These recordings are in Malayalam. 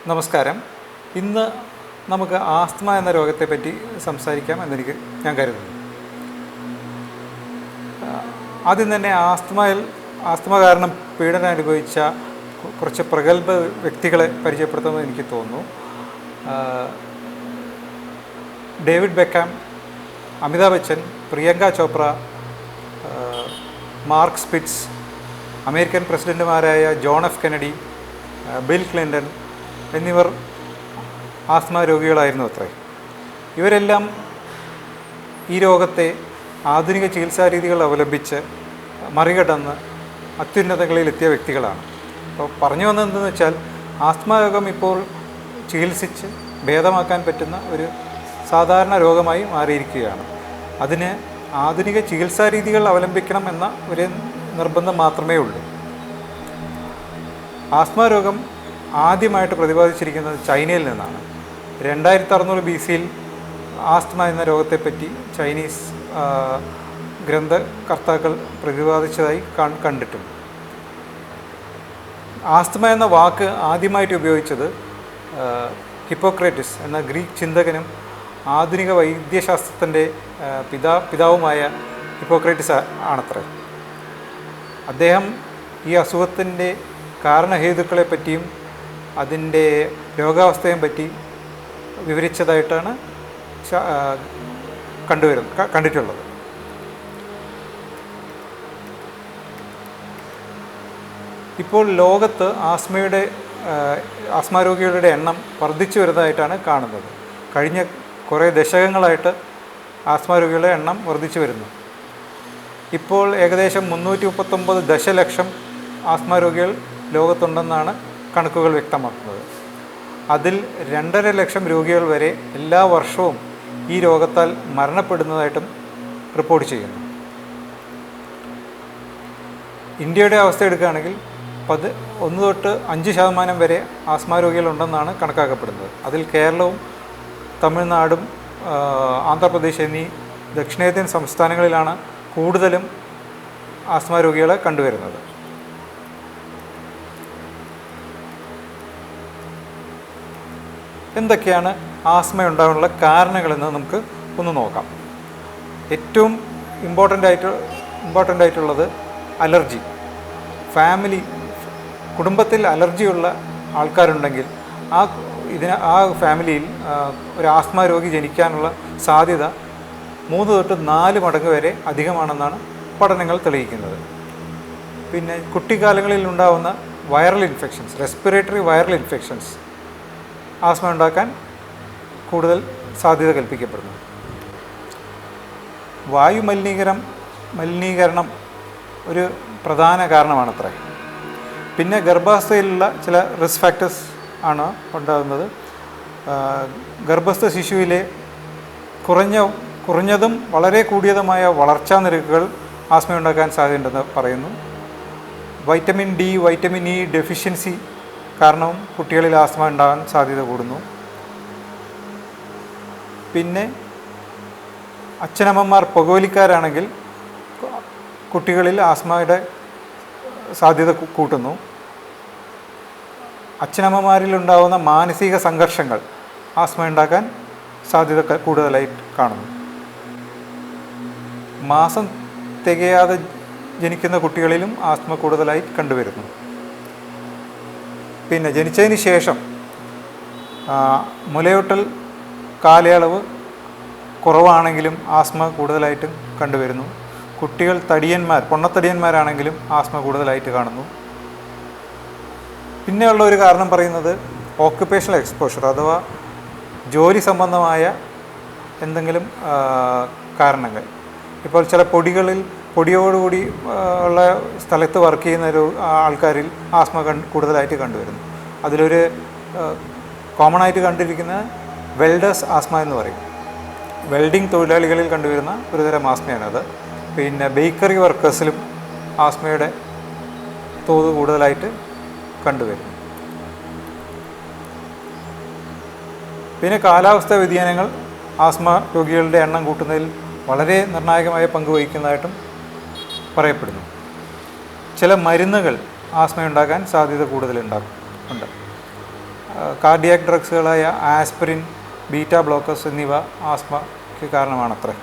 നമസ്കാരം. ഇന്ന് നമുക്ക് ആസ്ത്മ എന്ന രോഗത്തെപ്പറ്റി സംസാരിക്കാം ഞാൻ കരുതുന്നു. ആദ്യം തന്നെ ആസ്ത്മ കാരണം പീഡനം അനുഭവിച്ച കുറച്ച് പ്രഗത്ഭ വ്യക്തികളെ പരിചയപ്പെടുത്തുന്നത് എനിക്ക് തോന്നുന്നു. David Beckham, Amitabh Bachchan, Priyanka Chopra, Mark Spitz, American പ്രസിഡന്റുമാരായ John F Kennedy, Bill Clinton എന്നിവർ ആസ്മ രോഗികളായിരുന്നു അത്രേ. ഇവരെല്ലാം ഈ രോഗത്തെ ആധുനിക ചികിത്സാ രീതികൾ അവലംബിച്ച് മറികടന്ന് അത്യുന്നതങ്ങളിലെത്തിയ വ്യക്തികളാണ്. അപ്പോൾ പറഞ്ഞു വന്നതെന്തെന്ന് വെച്ചാൽ, ആസ്മ രോഗം ഇപ്പോൾ ചികിത്സിച്ച് ഭേദമാക്കാൻ പറ്റുന്ന ഒരു സാധാരണ രോഗമായി മാറിയിരിക്കുകയാണ്. അതിന് ആധുനിക ചികിത്സാ രീതികൾ അവലംബിക്കണം എന്ന ഒരു നിർബന്ധം മാത്രമേ ഉള്ളൂ. ആസ്മ രോഗം ആദ്യമായിട്ട് പ്രതിപാദിച്ചിരിക്കുന്നത് ചൈനയിൽ നിന്നാണ്. 2600 BC ആസ്മ എന്ന രോഗത്തെപ്പറ്റി ചൈനീസ് ഗ്രന്ഥകർത്താക്കൾ പ്രതിപാദിച്ചതായി കണ്ടിട്ടുണ്ട്. ആസ്മ എന്ന വാക്ക് ആദ്യമായിട്ട് ഉപയോഗിച്ചത് ഹിപ്പോക്രറ്റസ് എന്ന ഗ്രീക്ക് ചിന്തകനും ആധുനിക വൈദ്യശാസ്ത്രത്തിൻ്റെ പിതാവുമായ ഹിപ്പോക്രറ്റസ് ആണത്രേ. അദ്ദേഹം ഈ അസുഖത്തിൻ്റെ കാരണഹേതുക്കളെപ്പറ്റിയും അതിൻ്റെ രോഗാവസ്ഥയെ പറ്റി വിവരിച്ചതായിട്ടാണ് കണ്ടിട്ടുള്ളത്. ഇപ്പോൾ ലോകത്ത് ആസ്മ രോഗികളുടെ എണ്ണം വർദ്ധിച്ചു വരുന്നതായിട്ടാണ് കാണുന്നത്. കഴിഞ്ഞ കുറേ ദശകങ്ങളായിട്ട് ആസ്മ രോഗികളുടെ എണ്ണം വർദ്ധിച്ചു വരുന്നു. ഇപ്പോൾ ഏകദേശം 339 ദശലക്ഷം ആസ്മ രോഗികൾ ലോകത്തുണ്ടെന്നാണ് കണക്കുകൾ വ്യക്തമാക്കുന്നത്. അതിൽ 2.5 ലക്ഷം രോഗികൾ വരെ എല്ലാ വർഷവും ഈ രോഗത്താൽ മരണപ്പെടുന്നതായിട്ടും റിപ്പോർട്ട് ചെയ്യുന്നു. ഇന്ത്യയുടെ അവസ്ഥ എടുക്കുകയാണെങ്കിൽ 1 തൊട്ട് 5% വരെ ആസ്മ രോഗികളുണ്ടെന്നാണ് കണക്കാക്കപ്പെടുന്നത്. അതിൽ കേരളവും തമിഴ്നാടും ആന്ധ്രാപ്രദേശ് എന്നീ ദക്ഷിണേന്ത്യൻ സംസ്ഥാനങ്ങളിലാണ് കൂടുതലും ആസ്മ രോഗികളെ കണ്ടുവരുന്നത്. എന്തൊക്കെയാണ് ആസ്മ ഉണ്ടാകാനുള്ള കാരണങ്ങളെന്ന് നമുക്ക് ഒന്ന് നോക്കാം. ഏറ്റവും ഇമ്പോർട്ടൻ്റ് ആയിട്ടുള്ളത് അലർജി. കുടുംബത്തിൽ അലർജിയുള്ള ആൾക്കാരുണ്ടെങ്കിൽ ആ ഫാമിലിയിൽ ഒരു ആസ്മ രോഗി ജനിക്കാനുള്ള സാധ്യത 3 തൊട്ട് 4 മടങ്ങ് വരെ അധികമാണെന്നാണ് പഠനങ്ങൾ തെളിയിക്കുന്നത്. പിന്നെ കുട്ടിക്കാലങ്ങളിൽ ഉണ്ടാകുന്ന viral infections, respiratory viral infections asthma ഉണ്ടാക്കാൻ കൂടുതൽ സാധ്യത കൽപ്പിക്കപ്പെടുന്നു. വായു മലിനീകരണം ഒരു പ്രധാന കാരണമാണത്രേ. പിന്നെ ഗർഭാവസ്ഥയിലുള്ള ചില റിസ്ക് ഫാക്ടേഴ്സ് ആണ് ഉണ്ടാകുന്നത്. ഗർഭസ്ഥ ശിശുവിലെ കുറഞ്ഞതും വളരെ കൂടിയതുമായ വളർച്ചാ നിരക്കുകൾ ആസ്മ ഉണ്ടാക്കാൻ സാധ്യതയുണ്ടെന്ന് പറയുന്നു. Vitamin D, vitamin E deficiency കാരണവും കുട്ടികളിൽ ആസ്മ ഉണ്ടാകാൻ സാധ്യത കൂടുന്നു. പിന്നെ അച്ഛനമ്മമാർ പുകവലിക്കാരാണെങ്കിൽ കുട്ടികളിൽ ആസ്മയുടെ സാധ്യത കൂട്ടുന്നു. അച്ഛനമ്മമാരിലുണ്ടാകുന്ന മാനസിക സംഘർഷങ്ങൾ ആസ്മ ഉണ്ടാക്കാൻ സാധ്യത കൂടുതലായി കാണുന്നു. മാസം തികയാതെ ജനിക്കുന്ന കുട്ടികളിലും ആസ്മ കൂടുതലായി കണ്ടുവരുന്നു. പിന്നെ ജനിച്ചതിന് ശേഷം മുലയൂട്ടൽ കാലയളവ് കുറവാണെങ്കിലും ആസ്മ കൂടുതലായിട്ടും കണ്ടുവരുന്നു. കുട്ടികൾ പൊണ്ണത്തടിയന്മാരാണെങ്കിലും ആസ്മ കൂടുതലായിട്ട് കാണുന്നു. പിന്നെയുള്ള ഒരു കാരണം പറയുന്നത് ഓക്യുപ്പേഷണൽ എക്സ്പോഷർ അഥവാ ജോലി സംബന്ധമായ എന്തെങ്കിലും കാരണങ്ങൾ. ഇപ്പോൾ ചില പൊടിയോടുകൂടി ഉള്ള സ്ഥലത്ത് വർക്ക് ചെയ്യുന്ന ആൾക്കാരിൽ ആസ്മ കൂടുതലായിട്ട് കണ്ടുവരുന്നു. അതിലൊരു കോമൺ ആയിട്ട് കണ്ടിരിക്കുന്ന വെൽഡേഴ്സ് ആസ്മ എന്ന് പറയും. വെൽഡിംഗ് തൊഴിലാളികളിൽ കണ്ടുവരുന്ന ഒരുതരം ആസ്മയാണത്. പിന്നെ ബേക്കറി വർക്കേഴ്സിലും ആസ്മയുടെ തോത് കൂടുതലായിട്ട് കണ്ടുവരുന്നു. പിന്നെ കാലാവസ്ഥാ വ്യതിയാനങ്ങൾ ആസ്മ രോഗികളുടെ എണ്ണം കൂട്ടുന്നതിൽ വളരെ നിർണായകമായ പങ്ക് വഹിക്കുന്നതായിട്ടും പറയപ്പെടുന്നു. ചില മരുന്നുകൾ ആസ്മയുണ്ടാക്കാൻ സാധ്യത കൂടുതലുണ്ട്. കാർഡിയാക് ഡ്രഗ്സുകളായ ആസ്പിരിൻ, ബീറ്റ ബ്ലോക്കേഴ്സ് എന്നിവ ആസ്മയ്ക്ക് കാരണമാണത്രേ.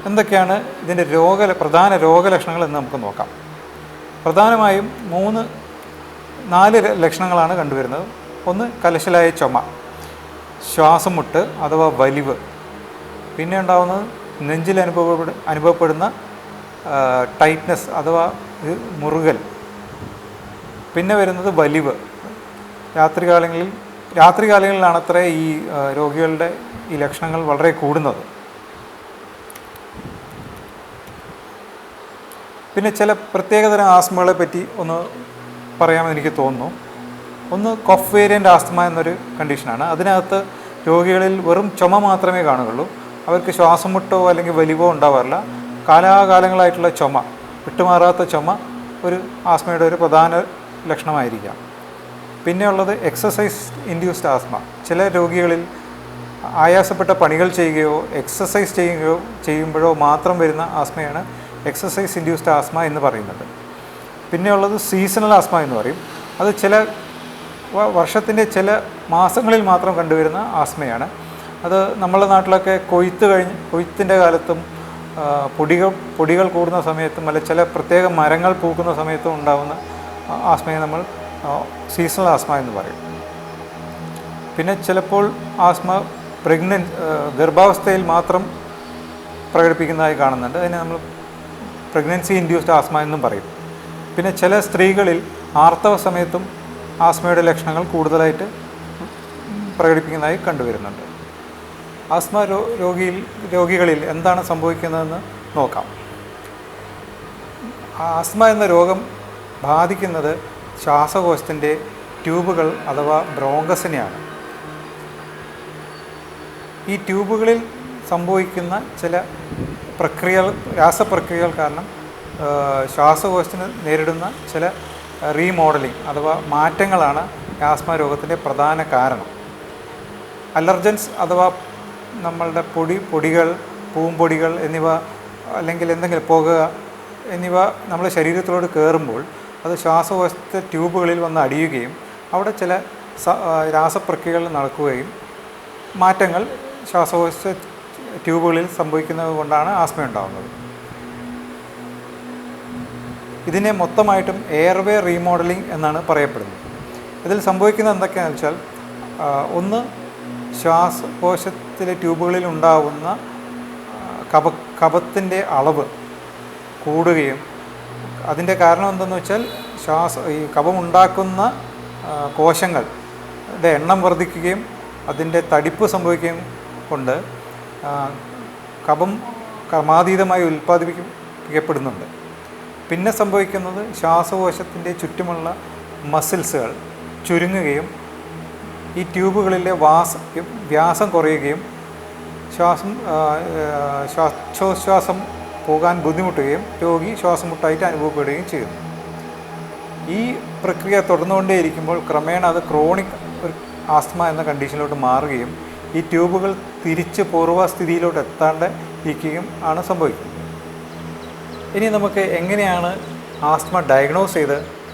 എന്തൊക്കെയാണ് ഇതിൻ്റെ പ്രധാന രോഗലക്ഷണങ്ങൾ എന്ന് നമുക്ക് നോക്കാം. പ്രധാനമായും 4 ലക്ഷണങ്ങളാണ് കണ്ടുവരുന്നത്. ഒന്ന് കലശലായ ചുമ, ശ്വാസം മുട്ട് അഥവാ വലിവ്, പിന്നെ ഉണ്ടാകുന്നത് നെഞ്ചിൽ അനുഭവപ്പെടുന്ന ടൈറ്റ്നസ് അഥവാ മുറുകൽ, പിന്നെ വരുന്നത് വലിവ്. രാത്രികാലങ്ങളിലാണത്രേ ഈ രോഗികളുടെ ഈ ലക്ഷണങ്ങൾ വളരെ കൂടുന്നത്. പിന്നെ ചില പ്രത്യേകതരം ആസ്മകളെ പറ്റി ഒന്ന് പറയാമെന്ന് എനിക്ക് തോന്നുന്നു. ഒന്ന് കോഫ് വേരിയൻ്റ് ആസ്മ എന്നൊരു കണ്ടീഷനാണ്. അതിനകത്ത് രോഗികളിൽ വെറും ചുമ മാത്രമേ കാണുകയുള്ളൂ. അവർക്ക് ശ്വാസം മുട്ടോ അല്ലെങ്കിൽ വലിവോ ഉണ്ടാവാറില്ല. കാലാകാലങ്ങളായിട്ടുള്ള ചുമ, വിട്ടുമാറാത്ത ചുമ ഒരു ആസ്മയുടെ ഒരു പ്രധാന ലക്ഷണമായിരിക്കാം. പിന്നെ ഉള്ളത് എക്സസൈസ് ഇൻഡ്യൂസ്ഡ് ആസ്മ. ചില രോഗികളിൽ ആയാസപ്പെട്ട പണികൾ ചെയ്യുകയോ എക്സസൈസ് ചെയ്യുമ്പോഴോ മാത്രം വരുന്ന ആസ്മയാണ് എക്സസൈസ് ഇൻഡ്യൂസ്ഡ് ആസ്മ എന്ന് പറയുന്നത്. പിന്നെയുള്ളത് സീസണൽ ആസ്മ എന്ന് പറയും. അത് ചില വർഷത്തിൻ്റെ ചില മാസങ്ങളിൽ മാത്രം കണ്ടുവരുന്ന ആസ്മയാണ്. അത് നമ്മുടെ നാട്ടിലൊക്കെ കൊയ്ത്തിൻ്റെ കാലത്തും പൊടികൾ കൂടുന്ന സമയത്തും അല്ല ചില പ്രത്യേക മരങ്ങൾ പൂക്കുന്ന സമയത്തും ഉണ്ടാകുന്ന ആസ്മയെ നമ്മൾ സീസണൽ ആസ്മ എന്ന് പറയും. പിന്നെ ചിലപ്പോൾ ആസ്മ ഗർഭാവസ്ഥയിൽ മാത്രം പ്രകടിപ്പിക്കുന്നതായി കാണുന്നുണ്ട്. അതിനെ നമ്മൾ പ്രഗ്നൻസി ഇൻഡ്യൂസ്ഡ് ആസ്മ എന്നും പറയും. പിന്നെ ചില സ്ത്രീകളിൽ ആർത്തവ സമയത്തും ആസ്മയുടെ ലക്ഷണങ്ങൾ കൂടുതലായിട്ട് പ്രകടിപ്പിക്കുന്നതായി കണ്ടുവരുന്നുണ്ട്. ആസ്മ രോഗികളിൽ എന്താണ് സംഭവിക്കുന്നതെന്ന് നോക്കാം. ആസ്മ എന്ന രോഗം ബാധിക്കുന്നത് ശ്വാസകോശത്തിൻ്റെ ട്യൂബുകൾ അഥവാ ബ്രോങ്കസിനെയാണ്. ഈ ട്യൂബുകളിൽ സംഭവിക്കുന്ന ചില രാസപ്രക്രിയകൾ കാരണം ശ്വാസകോശത്തിന് നേരിടുന്ന ചില റീമോഡലിംഗ് അഥവാ മാറ്റങ്ങളാണ് ആസ്മ രോഗത്തിൻ്റെ പ്രധാന കാരണം. അലർജൻസ് അഥവാ നമ്മളുടെ പൊടികൾ, പൂമ്പൊടികൾ എന്നിവ അല്ലെങ്കിൽ എന്തെങ്കിലും പുക എന്നിവ നമ്മുടെ ശരീരത്തിലോട്ട് കയറുമ്പോൾ അത് ശ്വാസകോശത്തെ ട്യൂബുകളിൽ വന്ന് അടിയുകയും അവിടെ ചില രാസപ്രക്രിയകൾ നടക്കുകയും മാറ്റങ്ങൾ ശ്വാസകോശ ട്യൂബുകളിൽ സംഭവിക്കുന്നത് കൊണ്ടാണ് ആസ്മ ഉണ്ടാകുന്നത്. ഇതിനെ മൊത്തമായിട്ടും എയർവേ റീമോഡലിംഗ് എന്നാണ് പറയപ്പെടുന്നത്. ഇതിൽ സംഭവിക്കുന്നത് എന്തൊക്കെയാണെന്ന് വെച്ചാൽ, ഒന്ന് ശ്വാസകോശത്തിലെ ട്യൂബുകളിൽ ഉണ്ടാകുന്ന കഫത്തിൻ്റെ അളവ് കൂടുകയും അതിൻ്റെ കാരണം എന്തെന്ന് വെച്ചാൽ ഈ കഫമുണ്ടാക്കുന്ന കോശങ്ങളുടെ എണ്ണം വർദ്ധിക്കുകയും അതിൻ്റെ തടിപ്പ് സംഭവിക്കുകയും കൊണ്ട് കഫം ക്രമാതീതമായി ഉൽപ്പാദിപ്പിക്കപ്പെടുന്നുണ്ട്. പിന്നെ സംഭവിക്കുന്നത് ശ്വാസകോശത്തിൻ്റെ ചുറ്റുമുള്ള മസിൽസുകൾ ചുരുങ്ങുകയും ഈ ട്യൂബുകളിലെ വ്യാസം കുറയുകയും ശ്വാസോച്ഛ്വാസം പോകാൻ ബുദ്ധിമുട്ടുകയും രോഗി ശ്വാസം മുട്ടായിട്ട് അനുഭവപ്പെടുകയും ചെയ്യുന്നു. ഈ പ്രക്രിയ തുടർന്നുകൊണ്ടേയിരിക്കുമ്പോൾ ക്രമേണ അത് ക്രോണിക് ആസ്മ എന്ന കണ്ടീഷനിലോട്ട് മാറുകയും ഈ ട്യൂബുകൾ തിരിച്ച് പൂർവ്വസ്ഥിതിയിലോട്ട് എത്താണ്ട് ഇരിക്കുകയും ആണ് സംഭവിക്കുന്നത്. ഇനി നമുക്ക് എങ്ങനെയാണ് ആസ്മ ഡയഗ്നോസ്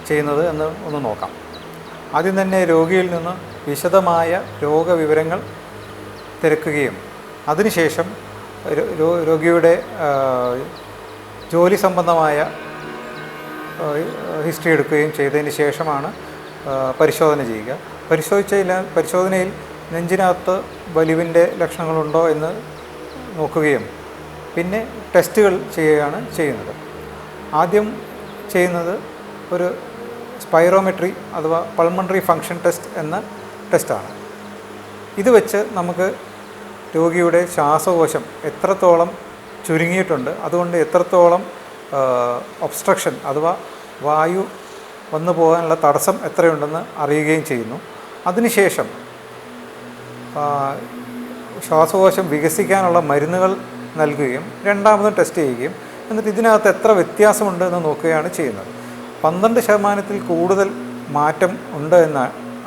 ചെയ്യുന്നത് എന്ന് ഒന്ന് നോക്കാം. ആദ്യം തന്നെ രോഗിയിൽ നിന്ന് വിശദമായ രോഗവിവരങ്ങൾ തിരക്കുകയും അതിനുശേഷം രോഗിയുടെ ജോലി സംബന്ധമായ ഹിസ്റ്ററി എടുക്കുകയും ചെയ്തതിന് ശേഷമാണ് പരിശോധന ചെയ്യുക. പരിശോധനയിൽ നെഞ്ചിനകത്ത് വലിവിൻ്റെ ലക്ഷണങ്ങളുണ്ടോ എന്ന് നോക്കുകയും പിന്നെ ടെസ്റ്റുകൾ ചെയ്യുകയാണ് ചെയ്യുന്നത്. ആദ്യം ചെയ്യുന്നത് ഒരു സ്പൈറോമെട്രി അഥവാ പൾമണറി ഫങ്ഷൻ ടെസ്റ്റ് എന്ന ടെസ്റ്റാണ്. ഇത് വെച്ച് നമുക്ക് രോഗിയുടെ ശ്വാസകോശം എത്രത്തോളം ചുരുങ്ങിയിട്ടുണ്ട്, അതുകൊണ്ട് എത്രത്തോളം ഒബ്സ്ട്രക്ഷൻ അഥവാ വായു വന്നു പോകാനുള്ള തടസ്സം എത്രയുണ്ടെന്ന് അറിയുകയും ചെയ്യുന്നു. അതിനുശേഷം ശ്വാസകോശം വികസിക്കാനുള്ള മരുന്നുകൾ നൽകുകയും രണ്ടാമതും ടെസ്റ്റ് ചെയ്യുകയും എന്നിട്ട് ഇതിനകത്ത് എത്ര വ്യത്യാസമുണ്ട് എന്ന് നോക്കുകയാണ് ചെയ്യുന്നത്. 12% കൂടുതൽ മാറ്റം ഉണ്ട്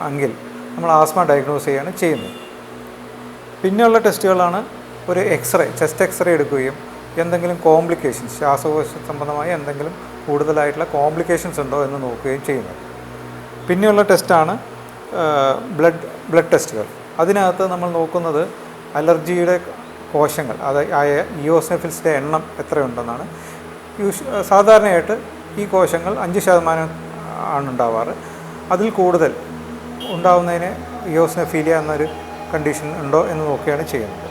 എങ്കിൽ നമ്മൾ ആസ്മ ഡയഗ്നോസ് ചെയ്യുകയാണ് ചെയ്യുന്നത്. പിന്നെയുള്ള ടെസ്റ്റുകളാണ് ഒരു ചെസ്റ്റ് എക്സ്റേ എടുക്കുകയും എന്തെങ്കിലും കോംപ്ലിക്കേഷൻസ്, ശ്വാസകോശ സംബന്ധമായ എന്തെങ്കിലും കൂടുതലായിട്ടുള്ള കോംപ്ലിക്കേഷൻസ് ഉണ്ടോ എന്ന് നോക്കുകയും ചെയ്യുന്നത്. പിന്നെയുള്ള ടെസ്റ്റാണ് ബ്ലഡ് ടെസ്റ്റുകൾ. അതിനകത്ത് നമ്മൾ നോക്കുന്നത് അലർജിയുടെ കോശങ്ങൾ, ആയ ഇയോസിനോഫിൽസിൻ്റെ എണ്ണം എത്രയുണ്ടെന്നാണ്. സാധാരണയായിട്ട് ഈ കോശങ്ങൾ 5% ആണ് ഉണ്ടാവാറ്. അതിൽ കൂടുതൽ ഉണ്ടാവുന്നതിന് ഇയോസിനോഫീലിയ എന്നൊരു കണ്ടീഷൻ ഉണ്ടോ എന്ന് നോക്കുകയാണ് ചെയ്യുന്നത്.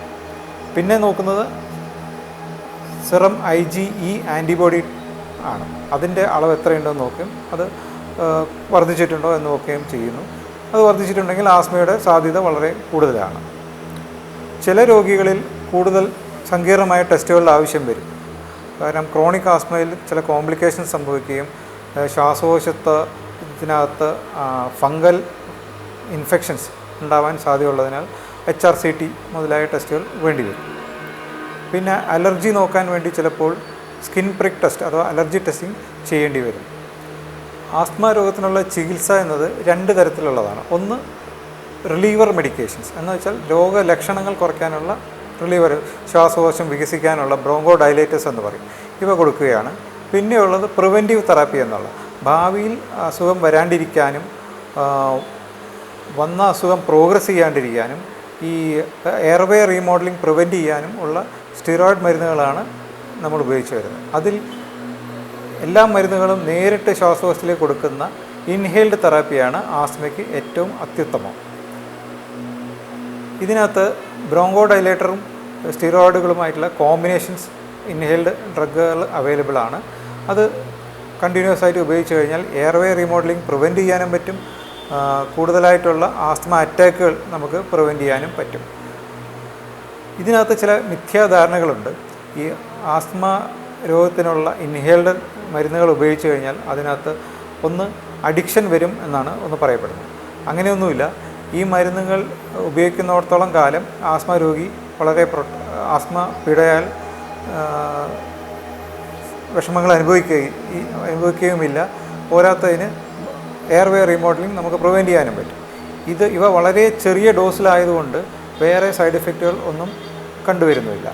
പിന്നെ നോക്കുന്നത് സെറം IgE ആൻറ്റിബോഡി ആണ്. അതിൻ്റെ അളവ് എത്രയുണ്ടെന്ന് നോക്കുകയും അത് വർദ്ധിച്ചിട്ടുണ്ടോ എന്ന് നോക്കുകയും ചെയ്യുന്നു. അത് വർദ്ധിച്ചിട്ടുണ്ടെങ്കിൽ ആസ്മയുടെ സാധ്യത വളരെ കൂടുതലാണ്. ചില രോഗികളിൽ കൂടുതൽ സങ്കീർണമായ ടെസ്റ്റുകളുടെ ആവശ്യം വരും. കാരണം ക്രോണിക് ആസ്മയിൽ ചില കോംപ്ലിക്കേഷൻസ് സംഭവിക്കുകയും ശ്വാസകോശത്തിനകത്ത് ഫംഗൽ ഇൻഫെക്ഷൻസ് ഉണ്ടാവാൻ സാധ്യതയുള്ളതിനാൽ HRCT മുതലായ ടെസ്റ്റുകൾ വേണ്ടിവരും. പിന്നെ അലർജി നോക്കാൻ വേണ്ടി ചിലപ്പോൾ സ്കിൻ പ്രിക്ക് ടെസ്റ്റ് അഥവാ അലർജി ടെസ്റ്റിംഗ് ചെയ്യേണ്ടി വരും. ആസ്മ രോഗത്തിനുള്ള ചികിത്സ എന്നത് 2 തരത്തിലുള്ളതാണ്. ഒന്ന് റിലീവർ മെഡിക്കേഷൻസ് എന്ന് വെച്ചാൽ രോഗലക്ഷണങ്ങൾ കുറയ്ക്കാനുള്ള റിലീവർ, ശ്വാസകോശം വികസിക്കാനുള്ള ബ്രോങ്കോ ഡൈലേറ്റേഴ്സ് എന്ന് പറയും, ഇവ കൊടുക്കുകയാണ്. പിന്നെയുള്ളത് പ്രിവെൻറ്റീവ് തെറാപ്പി എന്നുള്ള, ഭാവിയിൽ അസുഖം വരാണ്ടിരിക്കാനും വന്ന അസുഖം പ്രോഗ്രസ് ചെയ്യാണ്ടിരിക്കാനും ഈ എയർവേ റീമോഡലിംഗ് പ്രിവെൻറ്റ് ചെയ്യാനും ഉള്ള സ്റ്റിറോയിഡ് മരുന്നുകളാണ് നമ്മൾ ഉപയോഗിച്ച് വരുന്നത്. അതിൽ എല്ലാ മരുന്നുകളും നേരിട്ട് ശ്വാസകോശത്തിലേക്ക് കൊടുക്കുന്ന ഇൻഹെയിൽഡ് തെറാപ്പിയാണ് ആസ്മയ്ക്ക് ഏറ്റവും അത്യുത്തമം. ഇതിനകത്ത് ബ്രോങ്കോ ഡൈലേറ്ററും സ്റ്റിറോയിഡുകളുമായിട്ടുള്ള കോമ്പിനേഷൻസ് ഇൻഹെയിൽഡ് ഡ്രഗുകൾ അവൈലബിൾ ആണ്. അത് കണ്ടിന്യൂസ് ആയിട്ട് ഉപയോഗിച്ച് കഴിഞ്ഞാൽ എയർവേ റീമോഡലിംഗ് പ്രിവെൻറ്റ് ചെയ്യാനും പറ്റും. കൂടുതലായിട്ടുള്ള ആസ്മ അറ്റാക്കുകൾ നമുക്ക് പ്രിവെൻറ്റ് ചെയ്യാനും പറ്റും. ഇതിനകത്ത് ചില മിഥ്യാധാരണകളുണ്ട്. ഈ ആസ്മ രോഗത്തിനുള്ള ഇൻഹേൽഡ് മരുന്നുകൾ ഉപയോഗിച്ച് കഴിഞ്ഞാൽ അതിനകത്ത് ഒന്ന് അഡിക്ഷൻ വരും എന്നാണ് ഒന്ന് പറയപ്പെടുന്നത്. അങ്ങനെയൊന്നുമില്ല. ഈ മരുന്നുകൾ ഉപയോഗിക്കുന്നിടത്തോളം കാലം ആസ്മ രോഗി വളരെ ആസ്മ പീഡയാൽ വിഷമങ്ങൾ അനുഭവിക്കുകയുമില്ല. പോരാത്തതിന് എയർവേ റീമോഡലിംഗ് നമുക്ക് പ്രിവെൻറ്റ് ചെയ്യാനും പറ്റും. ഇവ വളരെ ചെറിയ ഡോസിലായതുകൊണ്ട് വേറെ സൈഡ് എഫക്റ്റുകൾ ഒന്നും കണ്ടുവരുന്നില്ല.